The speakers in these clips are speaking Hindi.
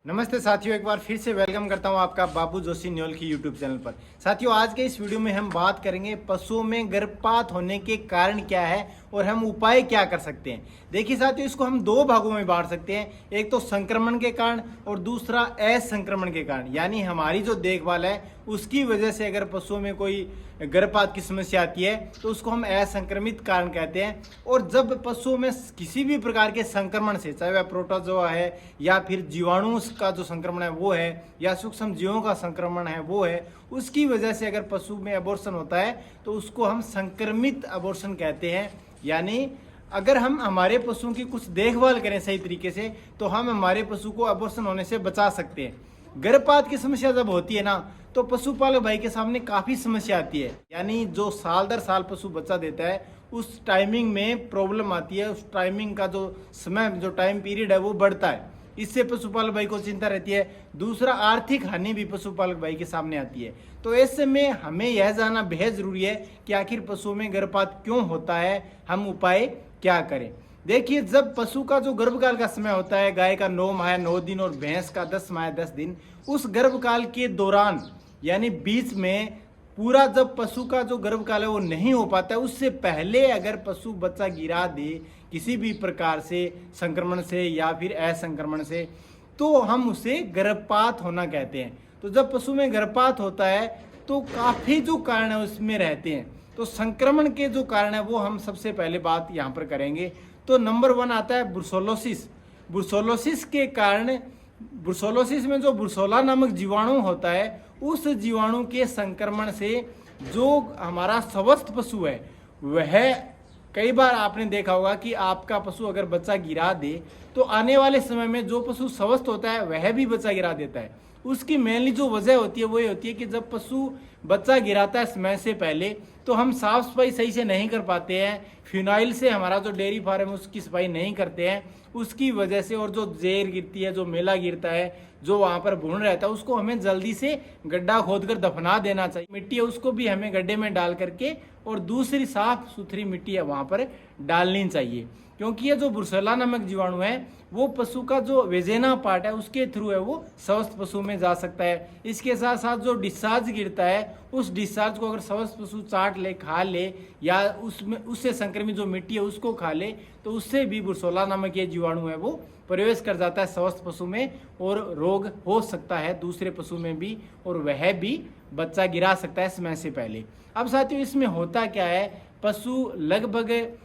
नमस्ते साथियों, एक बार फिर से वेलकम करता हूं आपका बाबू जोशी न्योल की यूट्यूब चैनल पर। साथियों, आज के इस वीडियो में हम बात करेंगे पशुओं में गर्भपात होने के कारण क्या है और हम उपाय क्या कर सकते हैं। देखिए साथियों, इसको हम दो भागों में बांट सकते हैं, एक तो संक्रमण के कारण और दूसरा असंक्रमण के कारण। यानी हमारी जो देखभाल है उसकी वजह से अगर पशुओं में कोई गर्भपात की समस्या आती है तो उसको हम असंक्रमित कारण कहते हैं। और जब पशुओं में किसी भी प्रकार के संक्रमण से, चाहे वह प्रोटोजोआ है या फिर जीवाणु का जो संक्रमण है वो है या सूक्ष्म जीवों का संक्रमण है वो है, उसकी वजह से अगर पशु में अबॉर्शन होता है तो उसको हम संक्रमित अबॉर्शन कहते हैं। यानी अगर हम हमारे पशुओं की कुछ देखभाल करें सही तरीके से तो हम हमारे पशु को अबॉर्शन होने से बचा सकते हैं। गर्भपात की समस्या जब होती है ना तो पशुपालक भाई के सामने काफी समस्या आती है। यानी जो साल दर साल पशु बच्चा देता है उस टाइमिंग में प्रॉब्लम आती है, उस टाइमिंग का जो समय, जो टाइम पीरियड है वो बढ़ता है। इससे पशुपालक भाई को चिंता रहती है। दूसरा, आर्थिक हानि भी पशुपालक भाई के सामने आती है। तो ऐसे में हमें यह जानना बेहद जरूरी है कि आखिर पशुओं में गर्भपात क्यों होता है, हम उपाय क्या करें। देखिए, जब पशु का जो गर्भकाल का समय होता है, गाय का 9 माह 9 दिन और भैंस का 10 माह 10 दिन, उस गर्भकाल के दौरान यानी बीच में पूरा जब पशु का जो गर्भकाल है वो नहीं हो पाता है, उससे पहले अगर पशु बच्चा गिरा दे किसी भी प्रकार से, संक्रमण से या फिर असंक्रमण से, तो हम उसे गर्भपात होना कहते हैं। तो जब पशु में गर्भपात होता है तो काफ़ी जो कारण है उसमें रहते हैं। तो संक्रमण के जो कारण है वो हम सबसे पहले बात यहाँ पर करेंगे। तो नंबर 1 आता है ब्रुसोलोसिस। ब्रुसोलोसिस के कारण, ब्रुसोलोसिस में जो ब्रुसोला नामक जीवाणु होता है, उस जीवाणु के संक्रमण से जो हमारा स्वस्थ पशु है वह, कई बार आपने देखा होगा कि आपका पशु अगर बच्चा गिरा दे तो आने वाले समय में जो पशु स्वस्थ होता है वह भी बच्चा गिरा देता है। उसकी मेनली जो वजह होती है वो ये होती है कि जब पशु बच्चा गिराता है समय से पहले तो हम साफ सफाई सही से नहीं कर पाते हैं, फिनाइल से हमारा जो डेयरी फार्म है उसकी सफाई नहीं करते हैं, उसकी वजह से। और जो जेर गिरती है, जो मेला गिरता है, जो वहाँ पर भ्रूण रहता है, उसको हमें जल्दी से गड्ढा खोदकर दफना देना चाहिए। मिट्टी है उसको भी हमें गड्ढे में डाल करके और दूसरी साफ सुथरी मिट्टी है वहाँ पर डालनी चाहिए। क्योंकि ये जो ब्रुसेला नामक जीवाणु है वो पशु का जो वेजेना पार्ट है उसके थ्रू है वो स्वस्थ पशु में जा सकता है। इसके साथ साथ जो डिस्चार्ज गिरता है उस डिस्चार्ज को अगर स्वस्थ पशु चाट ले, खा ले या उसमें उससे संक्रमित जो मिट्टी है उसको खा ले तो उससे भी ब्रुसेला नामक ये जीवाणु है वो प्रवेश कर जाता है स्वस्थ पशु में और रोग हो सकता है दूसरे पशु में भी और वह भी बच्चा गिरा सकता है समय से पहले। अब साथियों, इसमें होता क्या है, पशु लगभग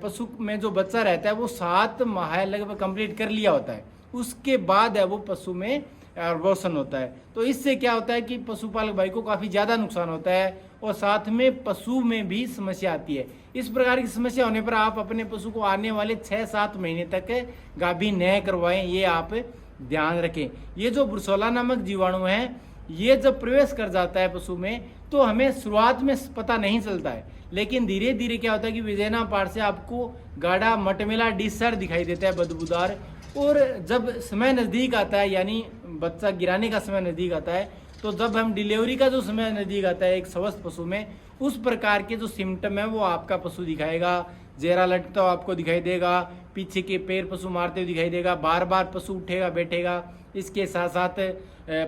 पशु में जो बच्चा रहता है वो 7 माह लगभग कंप्लीट कर लिया होता है, उसके बाद है वो पशु में अबॉर्शन होता है। तो इससे क्या होता है कि पशुपालक भाई को काफ़ी ज़्यादा नुकसान होता है और साथ में पशु में भी समस्या आती है। इस प्रकार की समस्या होने पर आप अपने पशु को आने वाले 6-7 महीने तक गाभी न करवाएं, ये आप ध्यान रखें। ये जो ब्रुसेला नामक जीवाणु है ये जब प्रवेश कर जाता है पशु में तो हमें शुरुआत में पता नहीं चलता है, लेकिन धीरे धीरे क्या होता है कि वेजेना पार्ट से आपको गाढ़ा मटमेला डिस्चार्ज दिखाई देता है, बदबूदार। और जब समय नज़दीक आता है, यानी बच्चा गिराने का समय नज़दीक आता है, तो जब हम डिलीवरी का जो समय नज़दीक आता है एक स्वस्थ पशु में, उस प्रकार के जो सिम्टम है वो आपका पशु दिखाएगा। जेरा लटता हुआ आपको दिखाई देगा, पीछे के पैर पशु मारते हुए दिखाई देगा, बार बार पशु उठेगा बैठेगा, इसके साथ साथ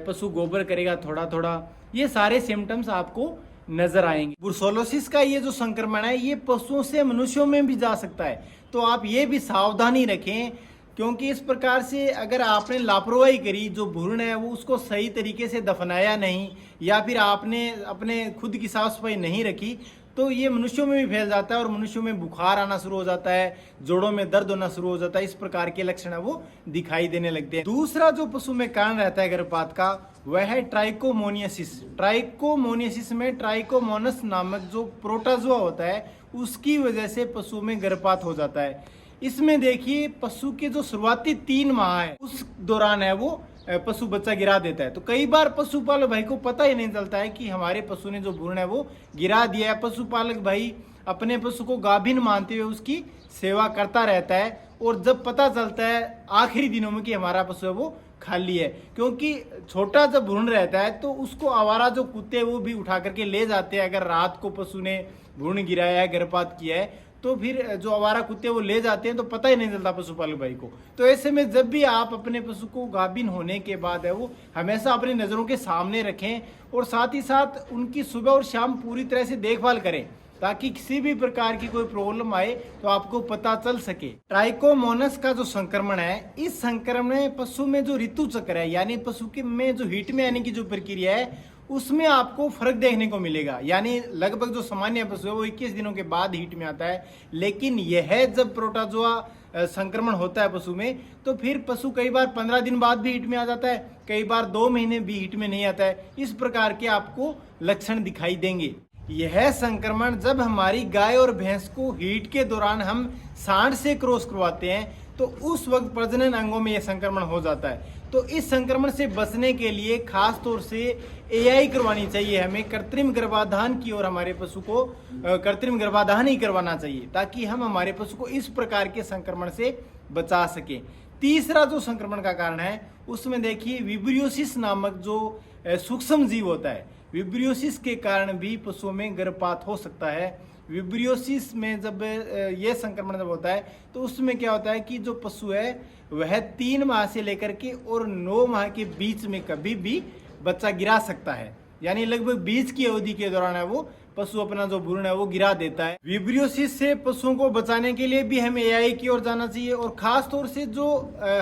पशु गोबर करेगा थोड़ा थोड़ा। ये सारे सिम्टम्स आपको नजर आएंगे। ब्रुसोलोसिस का ये जो संक्रमण है ये पशुओं से मनुष्यों में भी जा सकता है, तो आप ये भी सावधानी रखें। क्योंकि इस प्रकार से अगर आपने लापरवाही करी, जो भ्रूण है वो उसको सही तरीके से दफनाया नहीं या फिर आपने अपने खुद की साफ सफाई नहीं रखी, तो ये मनुष्यों में भी फैल जाता है और मनुष्यों में बुखार आना शुरू हो जाता है, जोड़ों में दर्द होना शुरू हो जाता है। इस प्रकार के लक्षण है वो दिखाई देने लगते हैं। दूसरा जो पशु में कारण रहता है गर्भपात का वह है ट्राइकोमोनियसिस। ट्राइकोमोनियसिस में ट्राइकोमोनस नामक जो प्रोटोजोआ होता है उसकी वजह से पशु में गर्भपात हो जाता है। इसमें देखिए, पशु के जो शुरुआती 3 माह है उस दौरान है वो पशु बच्चा गिरा देता है। तो कई बार पशुपालक भाई को पता ही नहीं चलता है कि हमारे पशु ने जो भ्रूण है वो गिरा दिया है। पशुपालक भाई अपने पशु को गाभिन मानते हुए उसकी सेवा करता रहता है और जब पता चलता है आखिरी दिनों में कि हमारा पशु है वो खाली है, क्योंकि छोटा जब भ्रूण रहता है तो उसको आवारा जो कुत्ते वो भी उठा करके ले जाते हैं। अगर रात को पशु ने भ्रूण गिराया है, गर्भपात किया है, तो फिर जो आवारा कुत्ते वो ले जाते हैं तो पता ही नहीं चलता पशुपालक भाई को। तो ऐसे में जब भी आप अपने पशु को गाभिन होने के बाद है वो हमेशा अपनी नज़रों के सामने रखें और साथ ही साथ उनकी सुबह और शाम पूरी तरह से देखभाल करें ताकि किसी भी प्रकार की कोई प्रॉब्लम आए तो आपको पता चल सके। ट्राइकोमोनस का जो संक्रमण है, इस संक्रमण में पशु में जो ऋतु चक्र है यानी पशु के में जो हीट में आने की जो प्रक्रिया है उसमें आपको फर्क देखने को मिलेगा। यानी लगभग जो सामान्य पशु है वो 21 दिनों के बाद हीट में आता है, लेकिन यह जब प्रोटोजोआ संक्रमण होता है पशु में तो फिर पशु कई बार 15 दिन बाद भी हीट में आ जाता है, कई बार 2 महीने भी हीट में नहीं आता है। इस प्रकार के आपको लक्षण दिखाई देंगे। यह संक्रमण जब हमारी गाय और भैंस को हीट के दौरान हम सांड से क्रॉस करवाते हैं तो उस वक्त प्रजनन अंगों में यह संक्रमण हो जाता है। तो इस संक्रमण से बचने के लिए खास तौर से एआई करवानी चाहिए, हमें कृत्रिम गर्भाधान की ओर हमारे पशु को कृत्रिम गर्भाधान ही करवाना चाहिए ताकि हम हमारे पशु को इस प्रकार के संक्रमण से बचा सकें। तीसरा जो संक्रमण का कारण है उसमें देखिए विब्रियोसिस नामक जो सूक्ष्म जीव होता है, विब्रियोसिस के कारण भी पशुओं में गर्भपात हो सकता है। विब्रियोसिस में जब ये संक्रमण जब होता है तो उसमें क्या होता है कि जो पशु है वह 3 माह से लेकर के और 9 माह के बीच में कभी भी बच्चा गिरा सकता है। यानी लगभग बीच की अवधि के दौरान है वो पशु अपना जो भ्रूण है वो गिरा देता है। विब्रियोसिस से पशुओं को बचाने के लिए भी हमें एआई की ओर जाना चाहिए और खास तौर से जो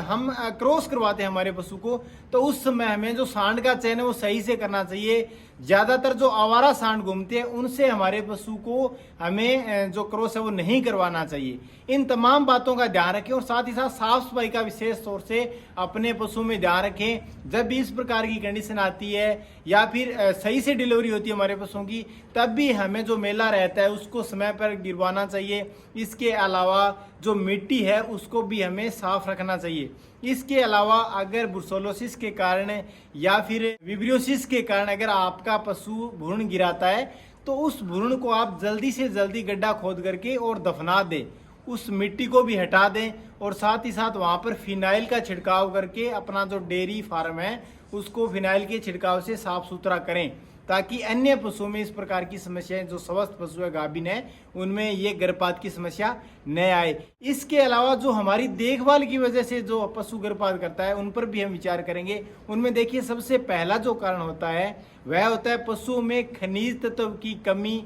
हम क्रॉस करवाते हैं हमारे पशु को तो उस समय हमें जो सांड का चयन है वो सही से करना चाहिए। ज्यादातर जो आवारा सांड घूमते हैं उनसे हमारे पशु को हमें जो क्रॉस है वो नहीं करवाना चाहिए। इन तमाम बातों का ध्यान रखें और साथ ही साथ साफ सफाई का विशेष तौर से अपने पशु में ध्यान रखें। जब भी इस प्रकार की कंडीशन आती है या फिर सही से डिलीवरी होती है हमारे पशुओं की तब भी हमें जो मेला रहता है उसको समय पर गिरवाना चाहिए। इसके अलावा जो मिट्टी है उसको भी हमें साफ रखना चाहिए। इसके अलावा अगर ब्रुसेलोसिस के कारण या फिर विब्रियोसिस के कारण अगर आपका पशु भ्रूण गिराता है तो उस भ्रूण को आप जल्दी से जल्दी गड्ढा खोद करके और दफना दें, उस मिट्टी को भी हटा दें और साथ ही साथ वहाँ पर फिनाइल का छिड़काव करके अपना जो डेयरी फार्म है उसको फिनाइल के छिड़काव से साफ सुथरा करें ताकि अन्य पशुओं में इस प्रकार की समस्याएं जो स्वस्थ पशु है गाभिन है उनमें ये गर्भपात की समस्या न आए। इसके अलावा जो हमारी देखभाल की वजह से जो पशु गर्भपात करता है उन पर भी हम विचार करेंगे। उनमें देखिए सबसे पहला जो कारण होता है वह होता है पशुओं में खनिज तत्व की कमी।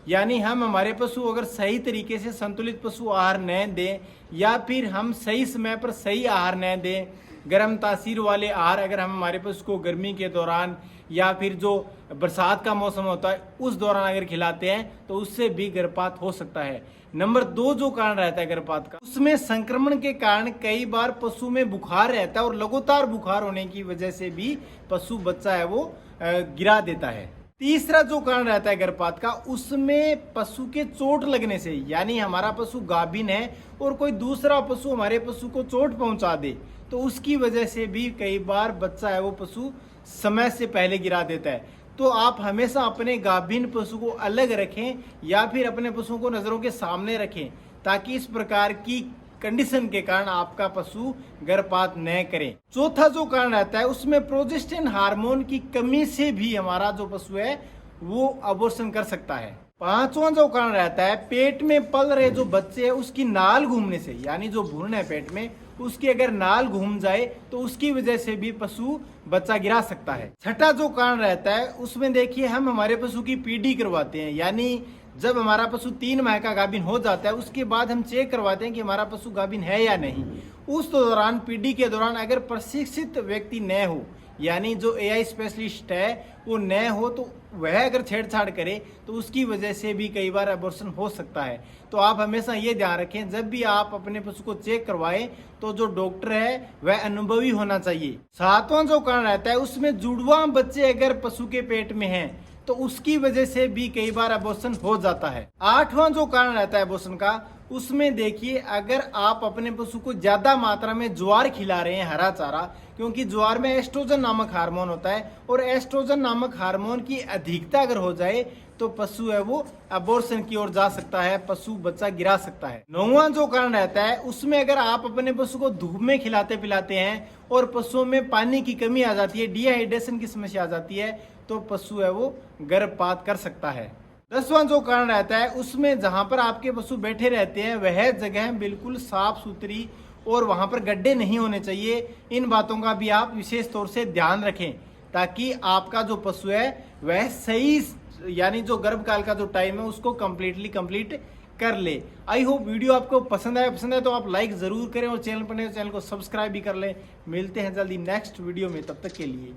यानी हम हमारे पशु अगर सही तरीके से संतुलित पशु आहार न दें या फिर हम सही समय पर सही आहार न दें, गर्म तासीर वाले आहार अगर हम हमारे पशु को गर्मी के दौरान या फिर जो बरसात का मौसम होता है उस दौरान अगर खिलाते हैं तो उससे भी गर्भपात हो सकता है। नंबर 2 जो कारण रहता है गर्भपात का उसमें संक्रमण के कारण कई बार पशु में बुखार रहता है और लगातार बुखार होने की वजह से भी पशु बच्चा है वो गिरा देता है। तीसरा जो कारण रहता है गर्भपात का उसमें पशु के चोट लगने से, यानी हमारा पशु गाभिन है और कोई दूसरा पशु हमारे पशु को चोट पहुंचा दे तो उसकी वजह से भी कई बार बच्चा है वो पशु समय से पहले गिरा देता है। तो आप हमेशा अपने गाभिन पशु को अलग रखें या फिर अपने पशुओं को नज़रों के सामने रखें ताकि इस प्रकार की कंडीशन के कारण आपका पशु गर्भपात न करे। चौथा जो कारण रहता है उसमें प्रोजेस्टेरोन हार्मोन की कमी से भी हमारा जो पशु है वो अबॉर्शन कर सकता है। 5वां जो कारण रहता है पेट में पल रहे जो बच्चे है उसकी नाल घूमने से, यानी जो भ्रूण है पेट में उसकी अगर नाल घूम जाए तो उसकी वजह से भी पशु बच्चा गिरा सकता है। छठा जो कारण रहता है उसमें देखिए हम हमारे पशु की पीडी करवाते हैं, यानी जब हमारा पशु 3 माह का गाभिन हो जाता है उसके बाद हम चेक करवाते हैं कि हमारा पशु गाभिन है या नहीं। उस दौरान पीडी के दौरान अगर प्रशिक्षित व्यक्ति न हो, यानी जो एआई स्पेशलिस्ट है वो न हो तो वह अगर छेड़छाड़ करे तो उसकी वजह से भी कई बार अबॉर्शन हो सकता है। तो आप हमेशा ये ध्यान रखें जब भी आप अपने पशु को चेक करवाएं तो जो डॉक्टर है वह अनुभवी होना चाहिए। 7वां जो कारण रहता है उसमें जुड़वा बच्चे अगर पशु के पेट में हैं तो उसकी वजह से भी कई बार अबॉर्शन हो जाता है। 8वां जो कारण रहता है अबॉर्शन का उसमें देखिए अगर आप अपने पशु को ज्यादा मात्रा में ज्वार खिला रहे हैं, हरा चारा, क्योंकि ज्वार में एस्ट्रोजन नामक हार्मोन होता है और एस्ट्रोजन नामक हार्मोन की अधिकता अगर हो जाए तो पशु है वो अबॉर्शन की ओर जा सकता है, पशु बच्चा गिरा सकता है। 9वां जो कारण रहता है उसमें अगर आप अपने पशु को धूप में खिलाते पिलाते हैं और पशुओं में पानी की कमी आ जाती है, डिहाइड्रेशन की समस्या आ जाती है तो पशु है वो गर्भपात कर सकता है। 10वां जो कारण रहता है उसमें जहां पर आपके पशु बैठे रहते हैं वह जगह बिल्कुल साफ सुथरी और वहां पर गड्ढे नहीं होने चाहिए। इन बातों का भी आप विशेष तौर से ध्यान रखें ताकि आपका जो पशु है वह सही यानी जो गर्भकाल का जो टाइम है उसको कंप्लीट कर ले। आई होप वीडियो आपको पसंद है तो आप लाइक जरूर करें और चैनल पर नए चैनल को सब्सक्राइब भी कर लें। मिलते हैं जल्दी नेक्स्ट वीडियो में, तब तक के लिए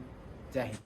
जय हिंद।